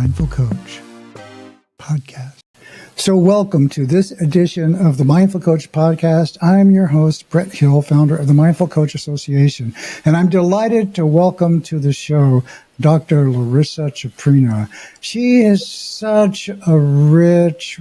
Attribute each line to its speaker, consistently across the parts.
Speaker 1: Mindful Coach podcast. So welcome to this edition of the Mindful Coach podcast. I'm your host, Brett Hill, founder of the Mindful Coach Association, and I'm delighted to welcome to the show Dr. Larissa Chuprina. She has such a rich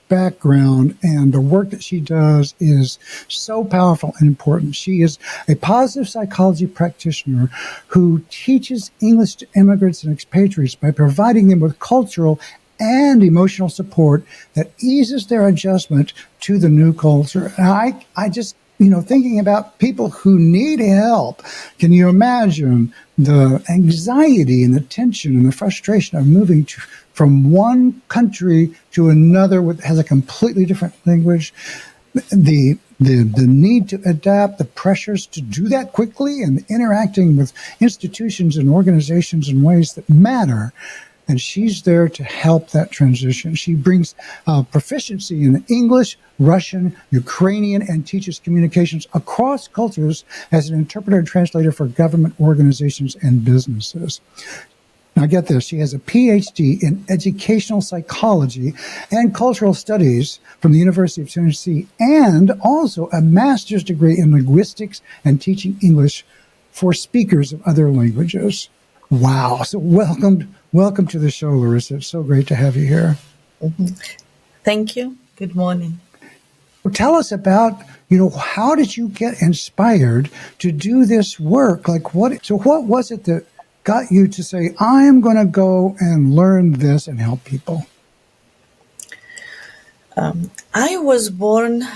Speaker 1: background, and the work that she does is so powerful and important. She is a positive psychology practitioner who teaches English to immigrants and expatriates by providing them with cultural and emotional support that eases their adjustment to the new culture. And I just, thinking about people who need help, can you imagine the anxiety and the tension and the frustration of moving from one country to another has a completely different language, the need to adapt, the pressures to do that quickly, and interacting with institutions and organizations in ways that matter. And she's there to help that transition. She brings proficiency in English, Russian, Ukrainian, and teaches communications across cultures as an interpreter and translator for government organizations and businesses. Now get this, she has a PhD in educational psychology and cultural studies from the University of Tennessee, and also a master's degree in linguistics and teaching English for speakers of other languages. Wow. So welcome to the show, Larissa. It's so great to have you here.
Speaker 2: Mm-hmm. Thank you. Good morning.
Speaker 1: Tell us about, how did you get inspired to do this work? What was it that got you to say, I am going to go and learn this and help people?
Speaker 2: I was born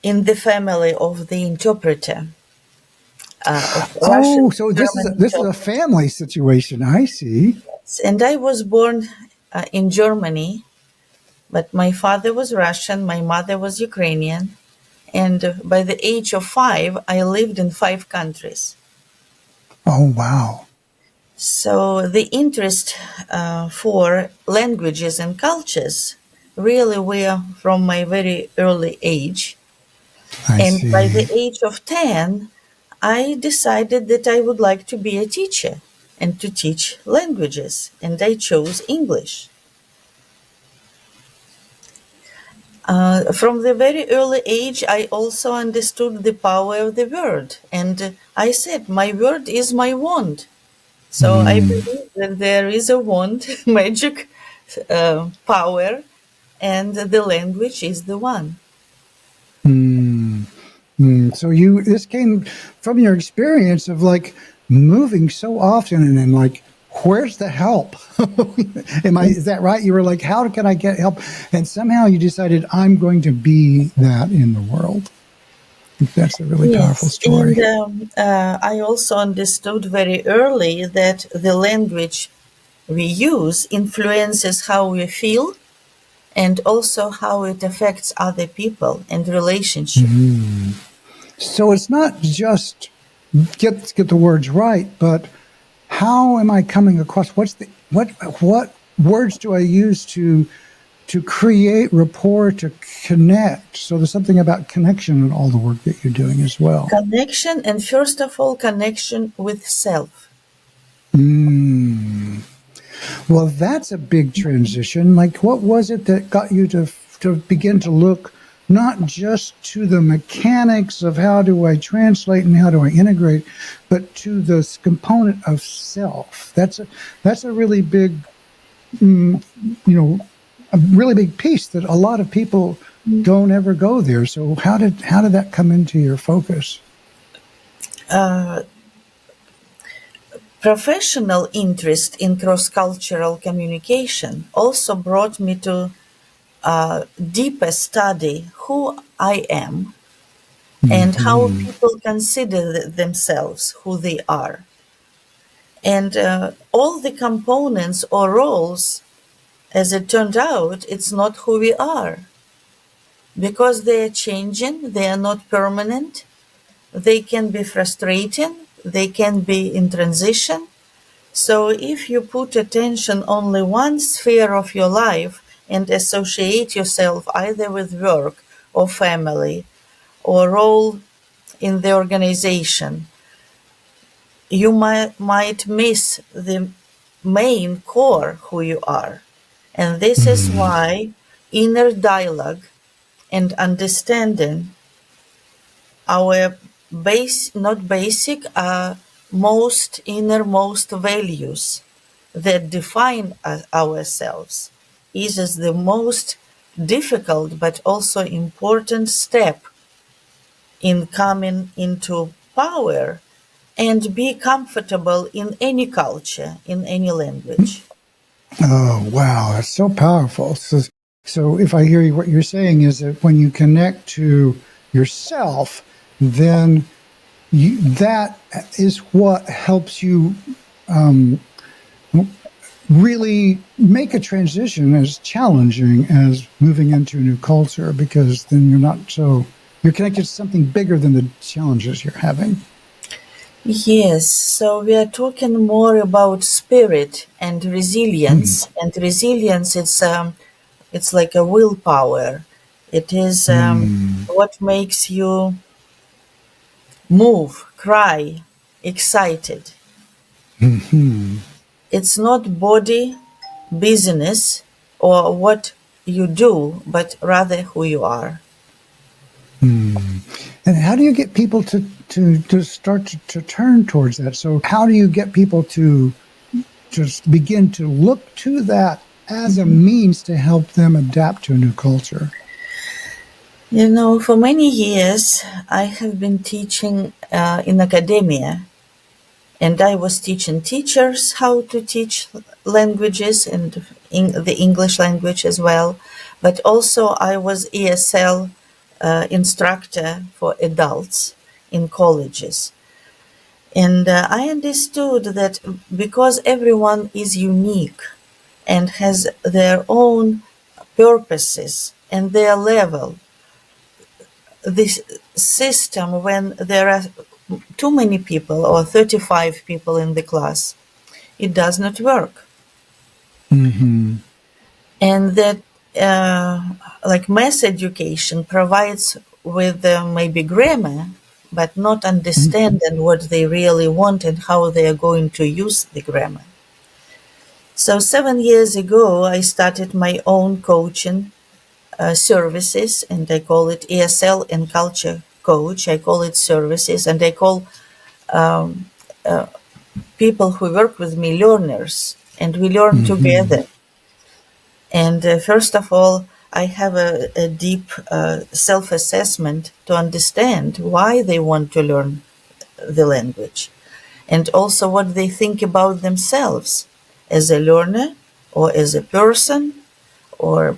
Speaker 2: in the family of the interpreter.
Speaker 1: So this is a family situation. I see.
Speaker 2: And I was born in Germany, but my father was Russian, my mother was Ukrainian, and by the age of 5, I lived in 5 countries.
Speaker 1: Oh, wow.
Speaker 2: So the interest for languages and cultures really were from my very early age.
Speaker 1: I see.
Speaker 2: By the age of 10, I decided that I would like to be a teacher and to teach languages, and I chose English. From the very early age, I also understood the power of the word, and I said, my word is my wand. So I believe that there is a wand, magic power, and the language is the one.
Speaker 1: So this came from your experience of moving so often and where's the help? Is that right? You were like, how can I get help? And somehow you decided I'm going to be that in the world. I think that's a really powerful story.
Speaker 2: And I also understood very early that the language we use influences how we feel and also how it affects other people and relationships.
Speaker 1: So it's not just get the words right, but how am I coming across? What words do I use to create rapport, to connect? So there's something about connection in all the work that you're doing as well.
Speaker 2: Connection, and first of all, connection with self.
Speaker 1: Well, that's a big transition. What was it that got you to begin to look not just to the mechanics of how do I translate and how do I integrate, but to this component of self? That's a really big, a really big piece that a lot of people don't ever go there. So how did that come into your focus?
Speaker 2: Professional interest in cross-cultural communication also brought me to deeper study who I am and how people consider themselves who they are. And all the components or roles, as it turned out, it's not who we are. Because they are changing, they are not permanent, they can be frustrating, they can be in transition. So if you put attention only one sphere of your life and associate yourself either with work or family or role in the organization, you might miss the main core who you are. And this is why inner dialogue and understanding our not basic, most innermost values that define ourselves is the most difficult but also important step in coming into power and be comfortable in any culture, in any language.
Speaker 1: Oh, wow. That's so powerful. So if I hear you, what you're saying is that when you connect to yourself, then that is what helps you really make a transition as challenging as moving into a new culture, because then you're connected to something bigger than the challenges you're having.
Speaker 2: Yes, so we are talking more about spirit and resilience. And resilience, it's like a willpower. It is what makes you move, cry, excited. It's not body, business, or what you do, but rather who you are.
Speaker 1: And how do you get people to start to turn towards that? So how do you get people to just begin to look to that as a means to help them adapt to a new culture?
Speaker 2: You know, for many years, I have been teaching in academia, and I was teaching teachers how to teach languages and the English language as well. But also, I was ESL instructor for adults in colleges. And I understood that because everyone is unique and has their own purposes and their level, this system, when there are too many people or 35 people in the class, it does not work. And that like mass education provides with maybe grammar, but not understanding what they really want and how they are going to use the grammar. So 7 years ago, I started my own coaching services, and I call it ESL and Culture Coach. I call it services, and I call people who work with me learners, and we learn together. And first of all, I have a deep self-assessment to understand why they want to learn the language, and also what they think about themselves as a learner or as a person, or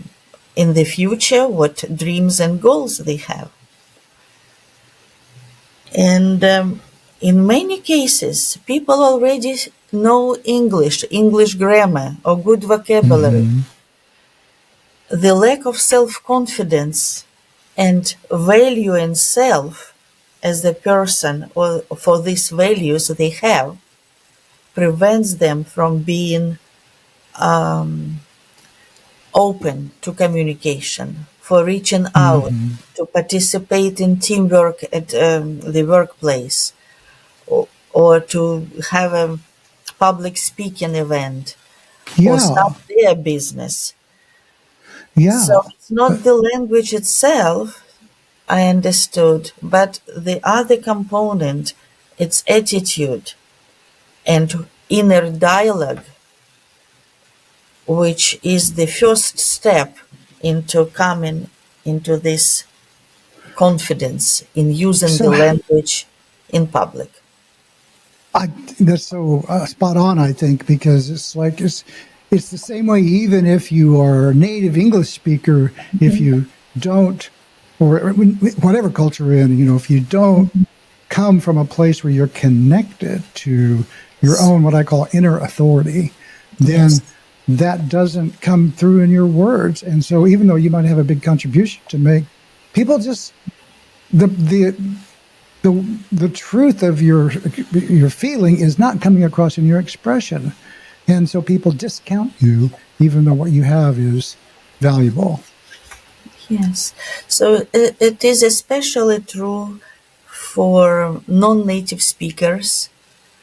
Speaker 2: in the future, what dreams and goals they have. And in many cases, people already know English grammar, or good vocabulary. The lack of self-confidence and value in self as the person, or for these values they have, prevents them from being open to communication, for reaching out, to participate in teamwork at the workplace, or to have a public speaking event, or
Speaker 1: Yeah,
Speaker 2: start their business.
Speaker 1: yeah.
Speaker 2: So it's not the language itself, I understood, but the other component, it's attitude and inner dialogue, which is the first step into coming into this confidence in using the
Speaker 1: So
Speaker 2: language in public.
Speaker 1: I, that's so spot on, I think, because it's the same way. Even if you are a native English speaker, if you don't, or whatever culture you're in, if you don't come from a place where you're connected to your own, what I call inner authority, then
Speaker 2: Yes.
Speaker 1: that doesn't come through in your words. And so even though you might have a big contribution to make, people just, the truth of your feeling is not coming across in your expression. And so people discount you, even though what you have is valuable.
Speaker 2: Yes. So it is especially true for non-native speakers,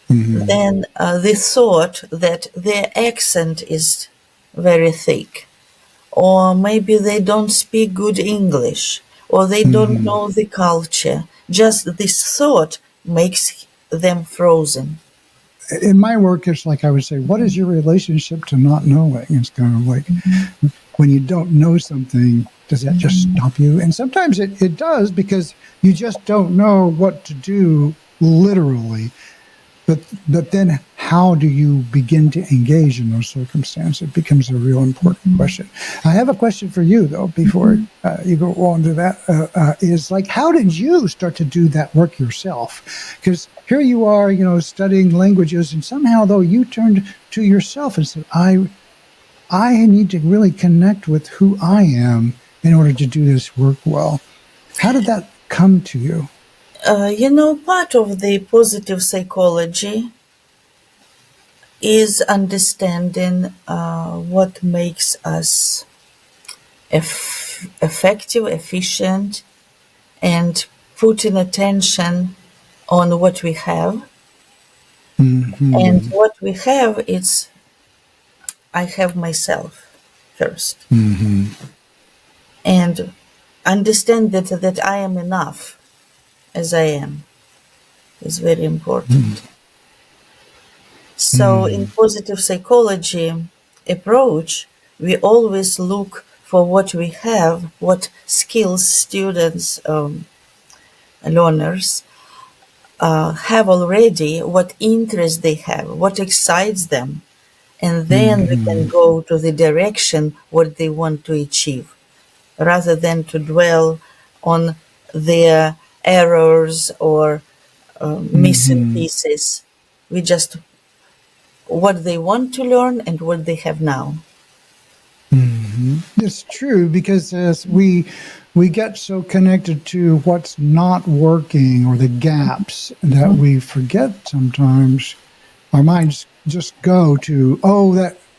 Speaker 2: then the thought that their accent is very thick, or maybe they don't speak good English, or they don't know the culture. Just this thought makes them frozen.
Speaker 1: In my work, it's like I would say, what is your relationship to not knowing? It's kind of like when you don't know something, does that just stop you? And sometimes it does, because you just don't know what to do literally. But then how do you begin to engage in those circumstances? It becomes a real important question. I have a question for you, though, before you go on to that, is like, how did you start to do that work yourself? Because here you are, studying languages, and somehow, though, you turned to yourself and said, I need to really connect with who I am in order to do this work well. How did that come to you?
Speaker 2: Part of the positive psychology is understanding what makes us effective, efficient, and putting attention on what we have. And what we have is, I have myself first. And understand that I am enough as I am is very important. So in positive psychology approach, we always look for what we have, what skills students, learners have already, what interests they have, what excites them. And then we can go to the direction what they want to achieve, rather than to dwell on their errors or missing pieces. We just what they want to learn and what they have now.
Speaker 1: It's true, because as we get so connected to what's not working or the gaps that we forget sometimes. Our minds just go to,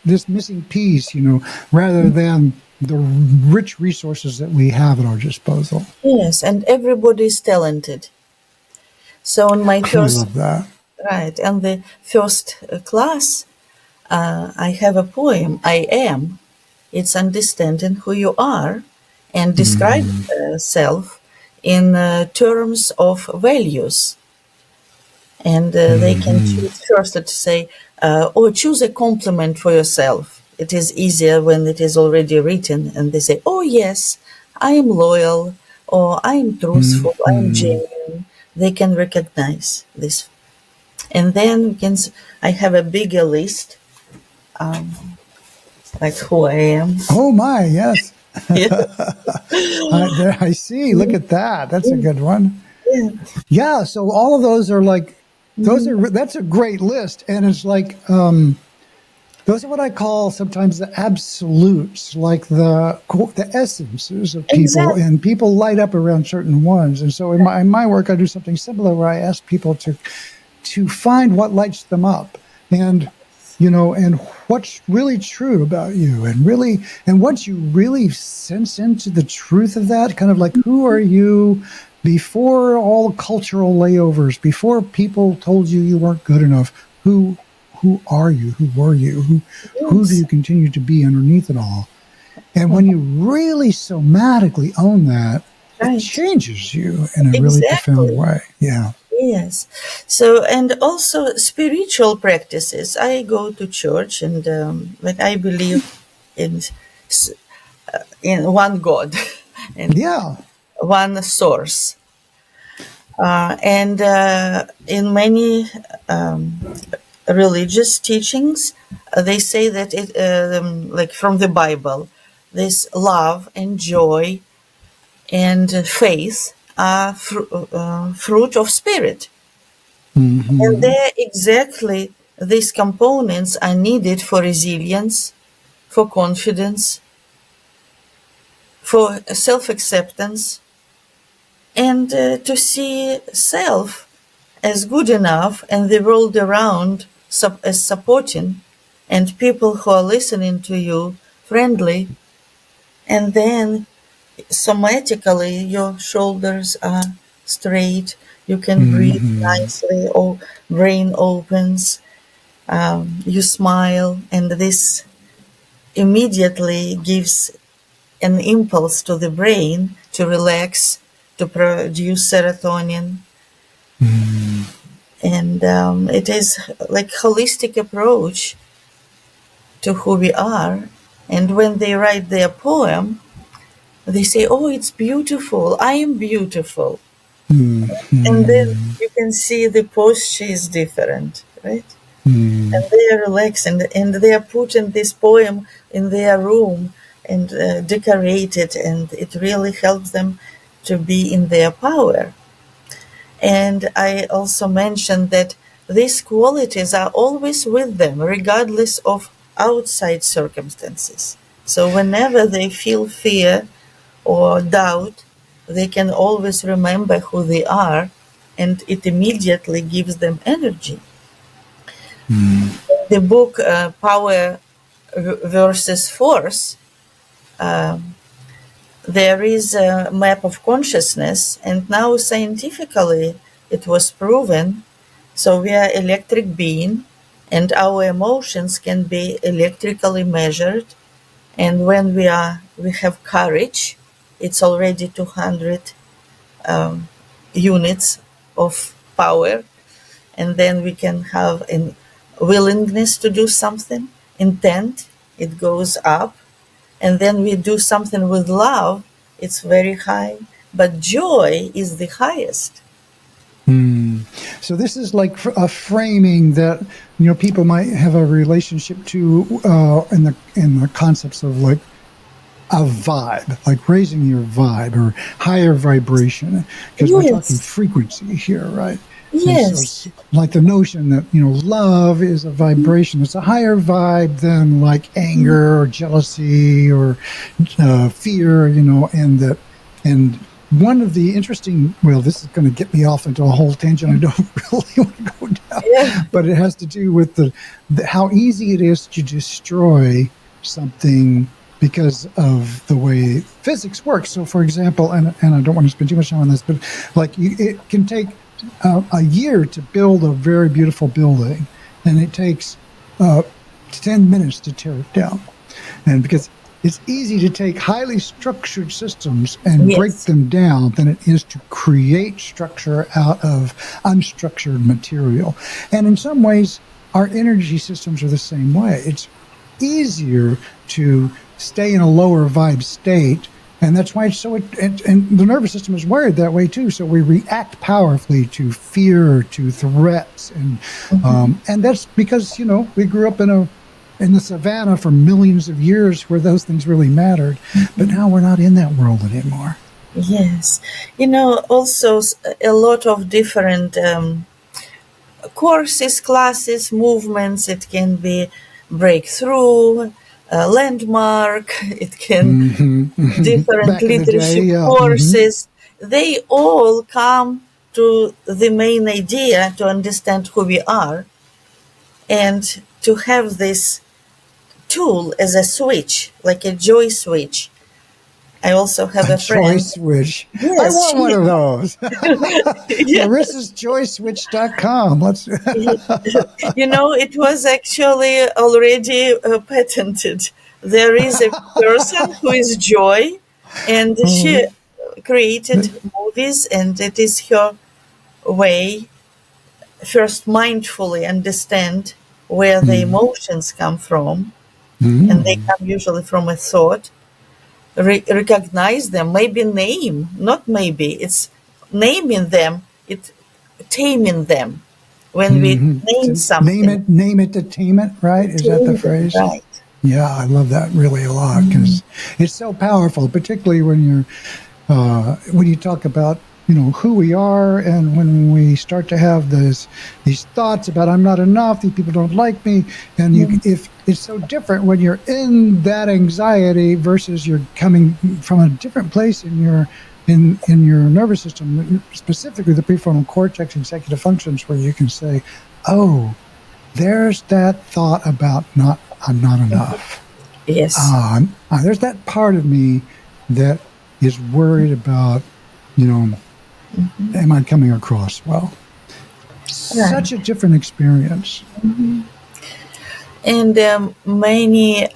Speaker 1: this missing piece, rather than the rich resources that we have at our disposal.
Speaker 2: Yes, and everybody is talented. So in my first,
Speaker 1: I love that.
Speaker 2: right, and the first class, I have a poem, I Am. It's understanding who you are and describe self in terms of values. And they can choose first to say, or choose a compliment for yourself. It is easier when it is already written and they say, oh yes, I am loyal, or I am truthful, I am genuine. They can recognize this. And then I have a bigger list, like who I am.
Speaker 1: Oh my, yes.
Speaker 2: Yes.
Speaker 1: I see. Look at that. That's a good one.
Speaker 2: Yeah.
Speaker 1: Yeah. So all of those are like, that's a great list. And it's like, those are what I call sometimes the absolutes, like the essences of people.
Speaker 2: Exactly.
Speaker 1: And people light up around certain ones. And so in my work, I do something similar where I ask people to find what lights them up, and and what's really true about you, and once you really sense into the truth of that, kind of like, who are you before all cultural layovers, before people told you weren't good enough? Who are you? Who were you? Who do you continue to be underneath it all? And when you really somatically own that, it changes you in a really profound way. Yeah.
Speaker 2: Yes. So, and also spiritual practices. I go to church, and but I believe in one God and one source. And in many religious teachings, they say that it, like from the Bible, this love and joy and faith are fruit of spirit. And there exactly these components are needed for resilience, for confidence, for self-acceptance, and to see self as good enough and the world around as supporting, and people who are listening to you friendly. And then somatically your shoulders are straight, You can breathe nicely, or brain opens, you smile, and this immediately gives an impulse to the brain to relax, to produce serotonin. And it is like holistic approach to who we are. And when they write their poem, they say, "Oh, it's beautiful. I am beautiful." And then you can see the posture is different, right? And they are relaxed, and they are putting this poem in their room and decorate it, and it really helps them to be in their power. And I also mentioned that these qualities are always with them, regardless of outside circumstances. So whenever they feel fear or doubt, they can always remember who they are, and it immediately gives them energy. The book Power versus Force, there is a map of consciousness, and now scientifically it was proven. So we are electric being, and our emotions can be electrically measured. And when we have courage, it's already 200 units of power. And then we can have a willingness to do something, intent, it goes up. And then we do something with love, it's very high. But joy is the highest.
Speaker 1: So this is like a framing that people might have a relationship to in the concepts of like a vibe, like raising your vibe or higher vibration, because we're talking frequency here, right?
Speaker 2: Yes.
Speaker 1: So it's like the notion that love is a vibration. It's a higher vibe than like anger or jealousy or fear, and one of the interesting, this is going to get me off into a whole tangent I don't really want to go down, but it has to do with the how easy it is to destroy something because of the way physics works. So, for example, and I don't want to spend too much time on this, but like it can take a year to build a very beautiful building, and it takes 10 minutes to tear it down. And because it's easy to take highly structured systems and break them down than it is to create structure out of unstructured material. And in some ways, our energy systems are the same way. It's easier to stay in a lower vibe state, and that's why it's so. And the nervous system is wired that way too. So we react powerfully to fear, to threats, and that's because we grew up in the savannah for millions of years where those things really mattered. But now we're not in that world anymore.
Speaker 2: Yes. Also a lot of different courses, classes, movements. It can be breakthrough, landmark. It can different leadership courses. They all come to the main idea to understand who we are and to have this tool as a switch, like a joy switch. I also have a friend.
Speaker 1: Joy switch. Yes, I want one of those. Larissa'sJoySwitch.com.
Speaker 2: It was actually already patented. There is a person who is Joy, and she created movies, and it is her way first mindfully understand where the emotions come from. And they come usually from a thought, recognize them, maybe name, not maybe, it's naming them, it's taming them. When we name something.
Speaker 1: Name it to tame it, right? Is that the phrase?
Speaker 2: Right.
Speaker 1: Yeah, I love that really a lot because it's so powerful, particularly when you talk about who we are, and when we start to have these thoughts about I'm not enough, these people don't like me, and if it's so different when you're in that anxiety versus you're coming from a different place in your nervous system, specifically the prefrontal cortex executive functions, where you can say, oh, there's that thought about I'm not enough.
Speaker 2: Yes.
Speaker 1: There's that part of me that is worried about Am I coming across well?
Speaker 2: Right.
Speaker 1: Such a different experience.
Speaker 2: And many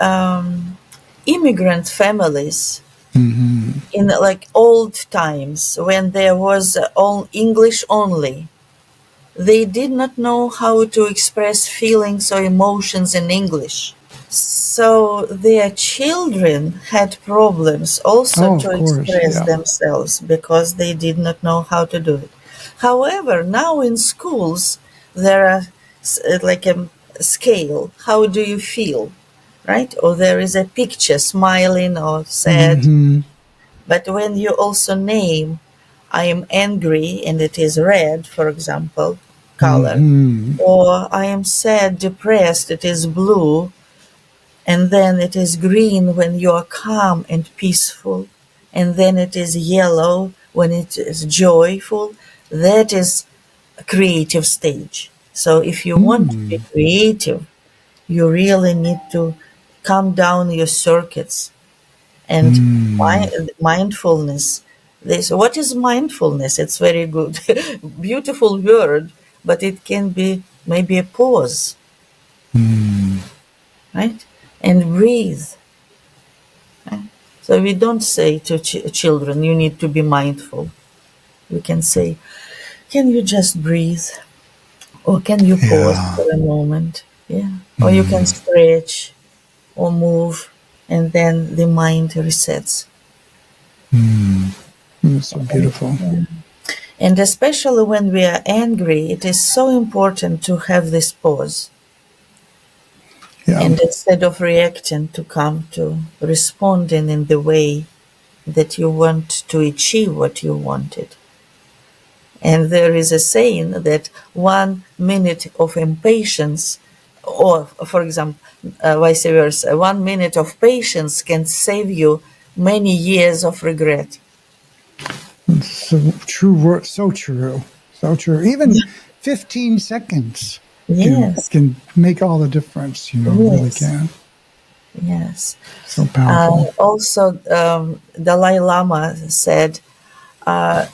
Speaker 2: immigrant families in like old times when there was all English only, they did not know how to express feelings or emotions in English. So their children had problems also
Speaker 1: Oh,
Speaker 2: to
Speaker 1: of course.
Speaker 2: express
Speaker 1: Yeah.
Speaker 2: themselves because they did not know how to do it. However, now in schools, there are like a scale. How do you feel? Right? Or there is a picture, smiling or sad.
Speaker 1: Hmm.
Speaker 2: But when you also name, I am angry and it is red, for example, color,
Speaker 1: Hmm.
Speaker 2: or I am sad, depressed, it is blue, and then it is green when you are calm and peaceful, and then it is yellow when it is joyful. That is a creative stage. So if you want to be creative, you really need to calm down your circuits and mindfulness. This what is mindfulness? It's very good, beautiful word, but it can be maybe a pause, right? And breathe. Right? So we don't say to children, you need to be mindful. We can say, can you just breathe? Or can you pause
Speaker 1: Yeah.
Speaker 2: for a moment? Yeah. Or you can stretch or move, and then the mind resets.
Speaker 1: It's so beautiful.
Speaker 2: And especially when we are angry, it is so important to have this pause.
Speaker 1: Yeah.
Speaker 2: And instead of reacting, to come to responding in the way that you want to achieve what you wanted. And there is a saying that 1 minute of impatience, or for example, vice versa, 1 minute of patience can save you many years of regret.
Speaker 1: It's so true. So true. So true. Even 15 seconds
Speaker 2: Yes,
Speaker 1: can make all the difference. Really
Speaker 2: yes,
Speaker 1: can.
Speaker 2: yes.
Speaker 1: So powerful.
Speaker 2: Also, Dalai Lama said, a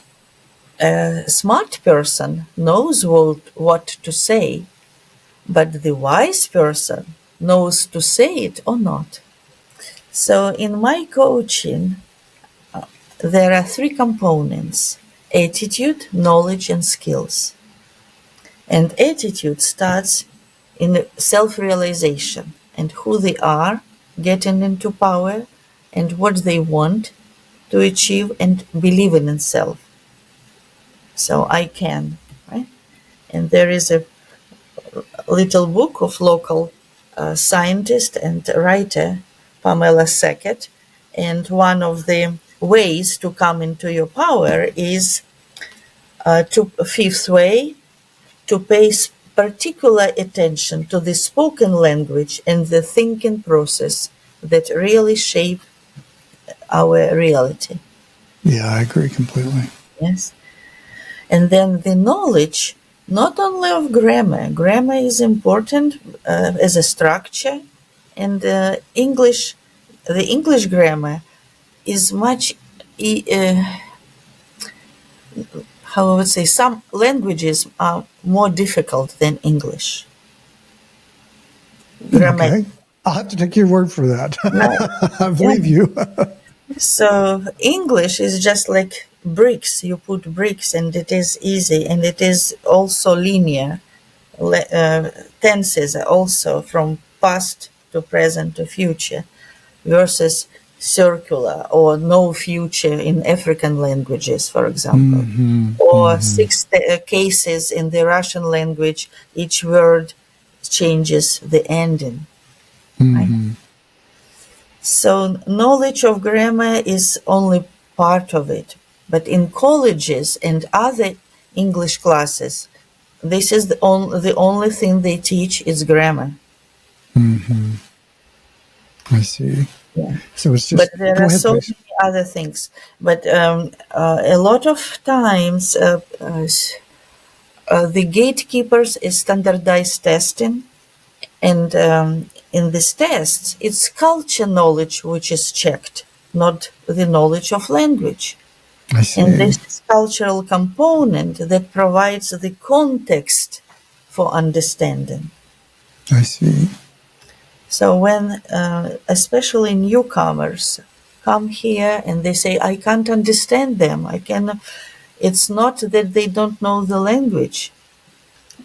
Speaker 2: smart person knows what to say, but the wise person knows to say it or not. So in my coaching, there are three components: attitude, knowledge, and skills. And attitude starts in self realization and who they are, getting into power, and what they want to achieve, and believing in self. So I can, right? And there is a little book of local scientist and writer Pamela Sackett, and one of the ways to come into your power is to fifth way, to pay particular attention to the spoken language and the thinking process that really shape our reality.
Speaker 1: Yeah, I agree completely.
Speaker 2: Yes. And then the knowledge, not only of grammar. Grammar is important as a structure, and the English grammar is much, how I would say, some languages are more difficult than English. Grammar,
Speaker 1: Okay. I'll have to take your word for that.
Speaker 2: right?
Speaker 1: I
Speaker 2: Yeah.
Speaker 1: believe you.
Speaker 2: So English is just like bricks. You put bricks, and it is easy, and it is also linear. Tenses are also from past to present to future, versus circular or no future in African languages, for example, or six cases in the Russian language. Each word changes the ending, right? So knowledge of grammar is only part of it. But in colleges and other English classes, this is the only thing they teach is grammar.
Speaker 1: I see.
Speaker 2: Yeah.
Speaker 1: So it's
Speaker 2: But
Speaker 1: just,
Speaker 2: there
Speaker 1: go
Speaker 2: are
Speaker 1: ahead,
Speaker 2: so
Speaker 1: please.
Speaker 2: many other things. But a lot of times, the gatekeepers is standardized testing. And in these tests, it's culture knowledge which is checked, not the knowledge of language.
Speaker 1: I
Speaker 2: And
Speaker 1: see.
Speaker 2: this is cultural component that provides the context for understanding.
Speaker 1: I see.
Speaker 2: So when, especially newcomers, come here and they say, "I can't understand them. I can." It's not that they don't know the language;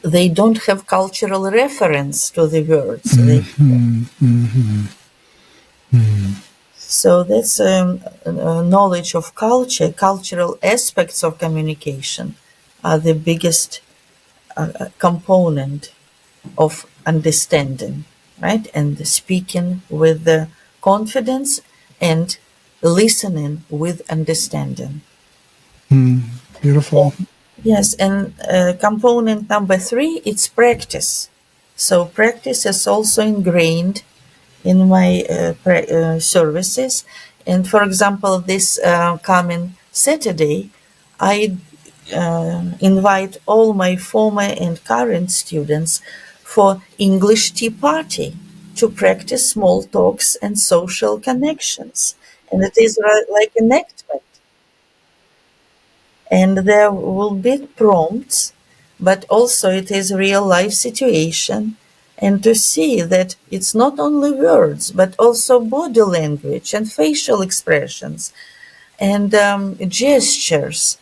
Speaker 2: they don't have cultural reference to the words. So that's knowledge of culture, cultural aspects of communication are the biggest component of understanding, right? And speaking with the confidence and listening with understanding.
Speaker 1: Beautiful.
Speaker 2: Yes, and component number three, it's practice. So practice is also ingrained in my services. And for example, this coming Saturday, I invite all my former and current students for English tea party to practice small talks and social connections. And it is like enactment. And there will be prompts, but also it is real life situation. And to see that it's not only words, but also body language and facial expressions and gestures,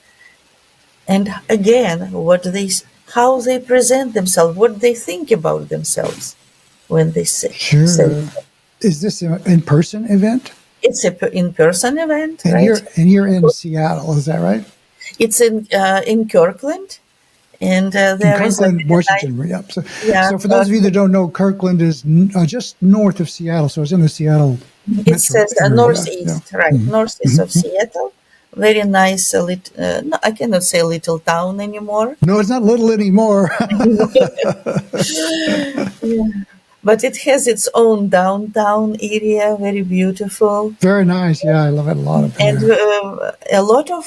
Speaker 2: and again how they present themselves, what they think about themselves when they say.
Speaker 1: Sure. Is this an in-person event?
Speaker 2: It's a in-person event,
Speaker 1: And
Speaker 2: right?
Speaker 1: you're in Seattle, is that right?
Speaker 2: It's in Kirkland, and
Speaker 1: In
Speaker 2: there is a
Speaker 1: Kirkland,
Speaker 2: very nice,
Speaker 1: Washington. Yep. So,
Speaker 2: yeah,
Speaker 1: so for those of you that don't know, Kirkland is just north of Seattle. So it's in the Seattle
Speaker 2: it
Speaker 1: metro
Speaker 2: says
Speaker 1: area. Yeah.
Speaker 2: northeast, right, northeast of Seattle. Very nice, no, I cannot say little town anymore.
Speaker 1: No, it's not little anymore.
Speaker 2: But it has its own downtown area, very beautiful.
Speaker 1: Very nice. Yeah, I love it a lot up
Speaker 2: And
Speaker 1: there.
Speaker 2: a lot of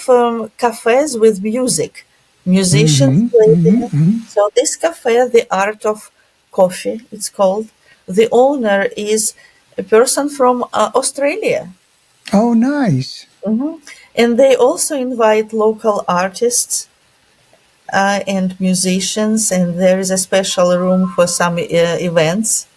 Speaker 2: cafes with music. Musicians play there. So this cafe, the Art of Coffee, it's called. The owner is a person from Australia.
Speaker 1: Oh, nice.
Speaker 2: And they also invite local artists and musicians, and there is a special room for some events.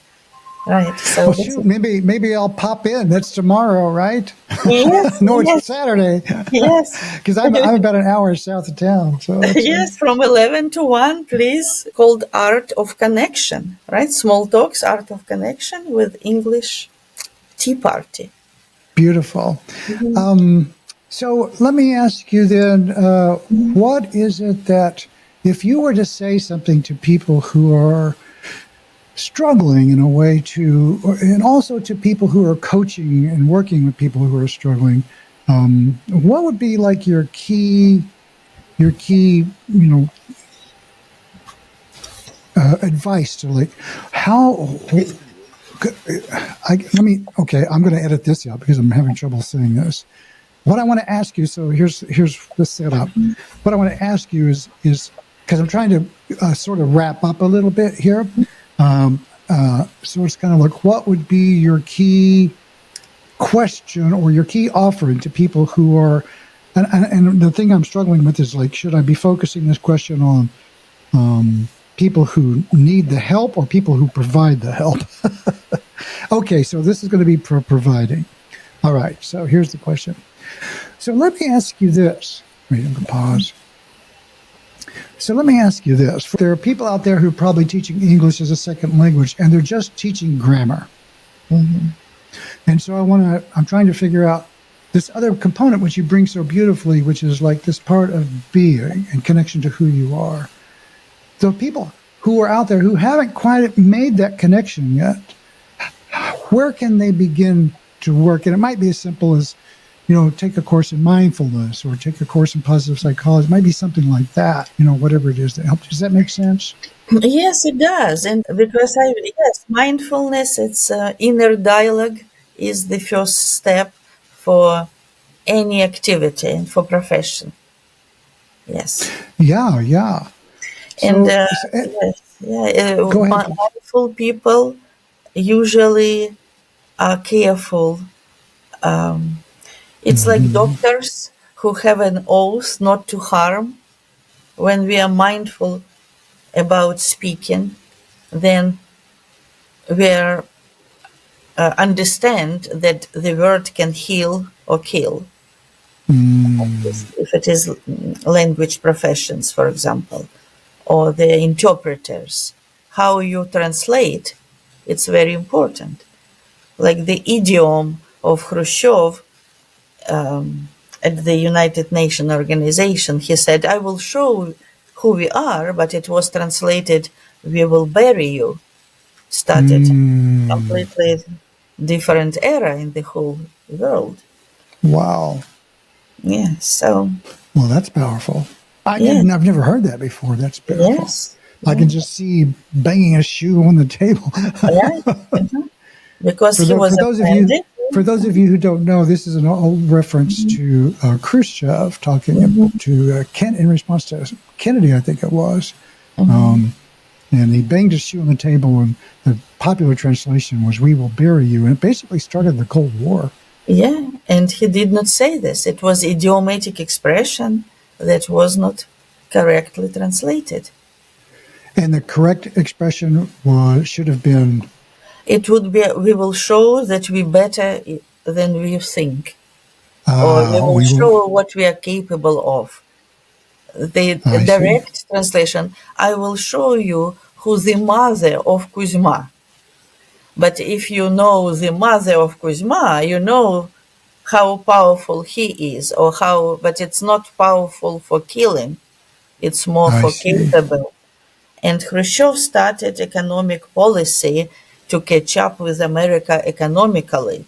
Speaker 2: Right. So
Speaker 1: Well,
Speaker 2: this
Speaker 1: shoot,
Speaker 2: is,
Speaker 1: maybe I'll pop in. That's tomorrow, right?
Speaker 2: yes,
Speaker 1: No, it's
Speaker 2: yes,
Speaker 1: Saturday
Speaker 2: yes.
Speaker 1: because I'm about an hour south of town. So that's
Speaker 2: Yes, from 11 to 1, please, called Art of Connection, right? Small talks, Art of Connection with English Tea Party.
Speaker 1: beautiful. So let me ask you then, what is it that if you were to say something to people who are struggling in a way and also to people who are coaching and working with people who are struggling, what would be like your key, advice to like how okay, I'm going to edit this out because I'm having trouble saying this. What I want to ask you, so here's the setup. What I want to ask you is because I'm trying to sort of wrap up a little bit here. So it's kind of like, what would be your key question or your key offering to people who are, and the thing I'm struggling with is like, should I be focusing this question on people who need the help or people who provide the help? Okay, so this is going to be providing. All right, so here's the question. So let me ask you this. Wait, I'm going to pause. So let me ask you this. There are people out there who are probably teaching English as a second language, and they're just teaching grammar. And so I'm trying to figure out this other component, which you bring so beautifully, which is like this part of being and connection to who you are. So people who are out there who haven't quite made that connection yet, where can they begin to work? And it might be as simple as, take a course in mindfulness or take a course in positive psychology. It might be something like that, whatever it is that helps. Does that make sense?
Speaker 2: Yes, it does. And because mindfulness, it's inner dialogue is the first step for any activity and for profession. Yes.
Speaker 1: Yeah, yeah.
Speaker 2: And
Speaker 1: Go ahead.
Speaker 2: mindful people usually are careful. It's like doctors who have an oath not to harm, when we are mindful about speaking, then we are, understand that the word can heal or kill. If it is language professions, for example, or the interpreters, how you translate, it's very important. Like the idiom of Khrushchev at the United Nations organization, he said, "I will show who we are," but it was translated, "We will bury you." Started completely different era in the whole world.
Speaker 1: Wow.
Speaker 2: Yeah, so,
Speaker 1: Well, that's powerful.
Speaker 2: yeah,
Speaker 1: I've never heard that before. That's powerful.
Speaker 2: yes,
Speaker 1: I
Speaker 2: yeah,
Speaker 1: can just see banging a shoe on the table.
Speaker 2: right. Mhm. Because
Speaker 1: For
Speaker 2: he was offended.
Speaker 1: for those of you who don't know, this is an old reference to Khrushchev talking to in response to Kennedy, I think it was, and he banged his shoe on the table, and the popular translation was "We will bury you," and it basically started the Cold War.
Speaker 2: Yeah, and he did not say this. It was idiomatic expression that was not correctly translated.
Speaker 1: And the correct expression should have been,
Speaker 2: It would be, "We will show that we better than we think," or "We will
Speaker 1: "We will."
Speaker 2: show what we are capable of." The
Speaker 1: I see.
Speaker 2: direct translation, "I will show you who the mother of Kuzma." But if you know the mother of Kuzma, you know how powerful he is, or how, but it's not powerful for killing, it's more
Speaker 1: I
Speaker 2: for
Speaker 1: see.
Speaker 2: capable. And Khrushchev started economic policy to catch up with America economically.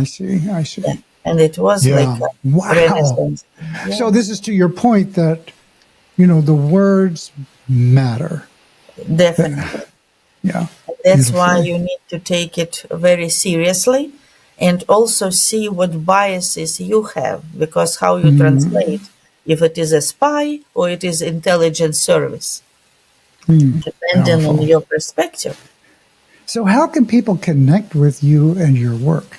Speaker 1: I see. I
Speaker 2: Yeah.
Speaker 1: see.
Speaker 2: And it was like
Speaker 1: Yeah.
Speaker 2: a
Speaker 1: Wow.
Speaker 2: renaissance. Yeah,
Speaker 1: So this is to your point that, the words matter.
Speaker 2: definitely.
Speaker 1: Yeah.
Speaker 2: That's why
Speaker 1: Beautifully.
Speaker 2: you need to take it very seriously and also see what biases you have, because how you translate, if it is a spy or it is intelligence service, depending on
Speaker 1: Powerful.
Speaker 2: your perspective.
Speaker 1: So how can people connect with you and your work?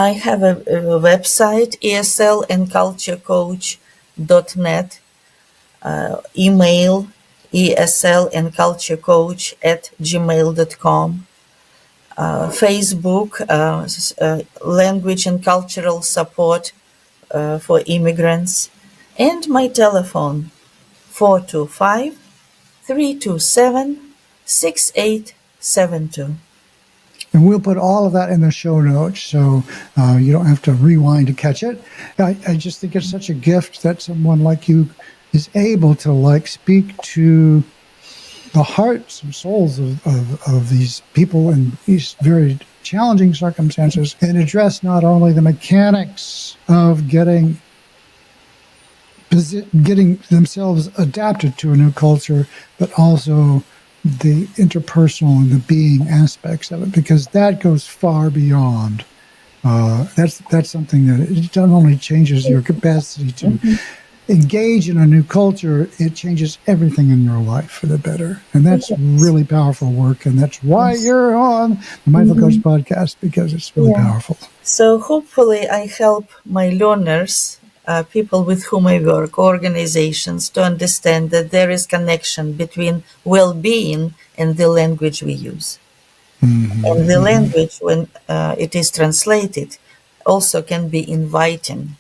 Speaker 2: I have a website, ESL and Culture Coach.net, email ESL and Culture Coach at gmail.com. Facebook, language and cultural support for immigrants, and my telephone 425-327-6872.
Speaker 1: And we'll put all of that in the show notes, so you don't have to rewind to catch it. I just think it's such a gift that someone like you is able to speak to the hearts and souls of these people in these very challenging circumstances, and address not only the mechanics of getting themselves adapted to a new culture, but also the interpersonal and the being aspects of it, because that goes far beyond. That's something that it not only changes your capacity to engage in a new culture, it changes everything in your life for the better. And that's
Speaker 2: Yes.
Speaker 1: really powerful work. And that's why
Speaker 2: Yes.
Speaker 1: you're on the Mindful Coach podcast, because it's really
Speaker 2: Yeah.
Speaker 1: powerful.
Speaker 2: So hopefully I help my learners, people with whom I work, organizations, to understand that there is connection between well-being and the language we use. And the language, when it is translated, also can be inviting.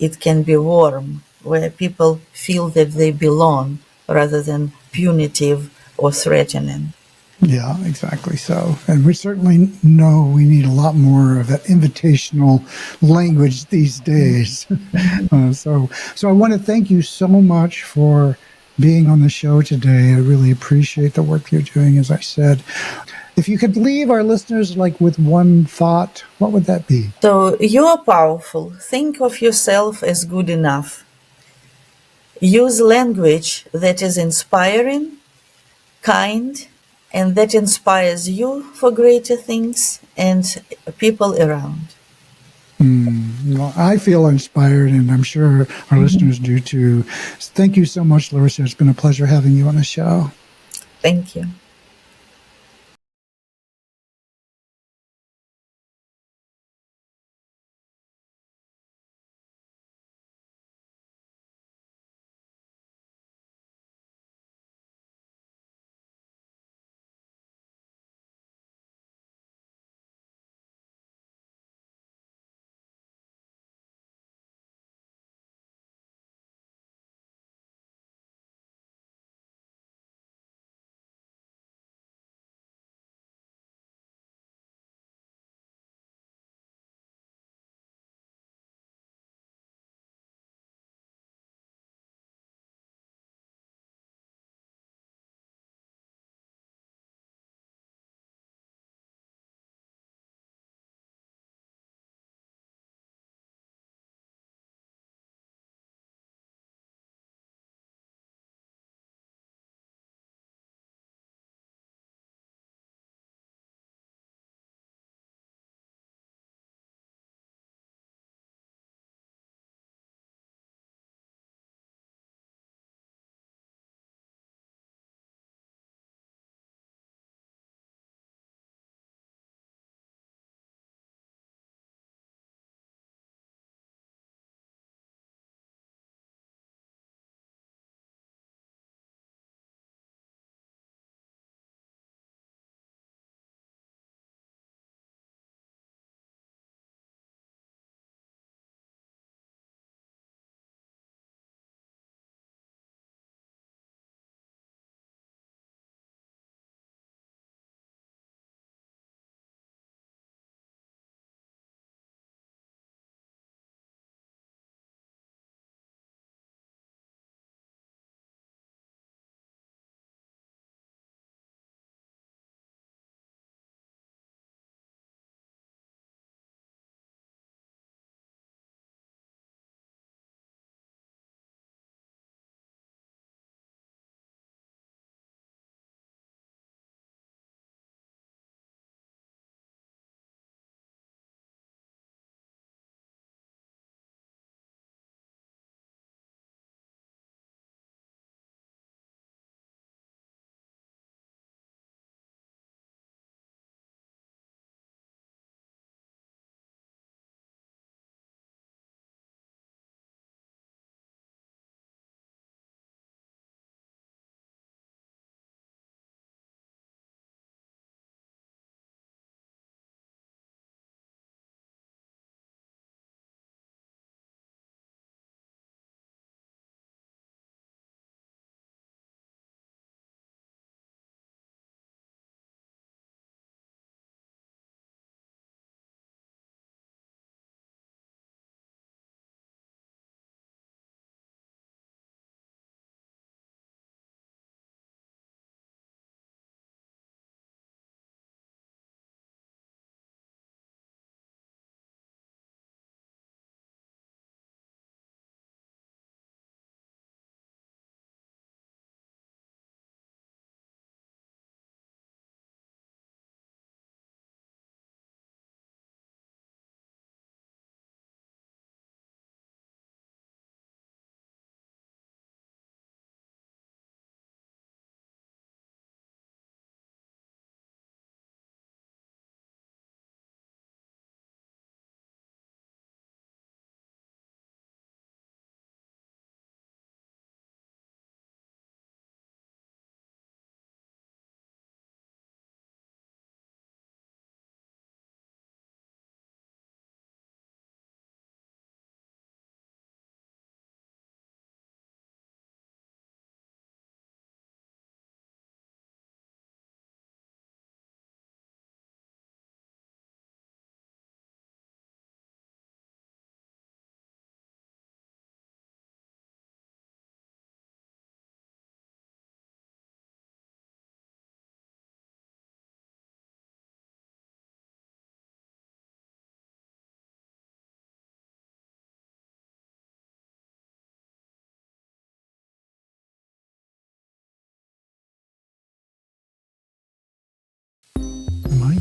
Speaker 2: It can be warm, where people feel that they belong rather than punitive or threatening.
Speaker 1: Yeah, exactly so. And we certainly know we need a lot more of that invitational language these days. So I want to thank you so much for being on the show today. I really appreciate the work you're doing, as I said. If you could leave our listeners with one thought, what would that be?
Speaker 2: So you are powerful. Think of yourself as good enough. Use language that is inspiring, kind, and that inspires you for greater things and people around.
Speaker 1: Well, I feel inspired, and I'm sure our listeners do too. Thank you so much, Larissa. It's been a pleasure having you on the show.
Speaker 2: Thank you.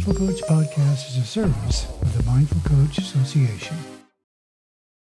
Speaker 1: Mindful Coach podcast is a service of the Mindful Coach Association.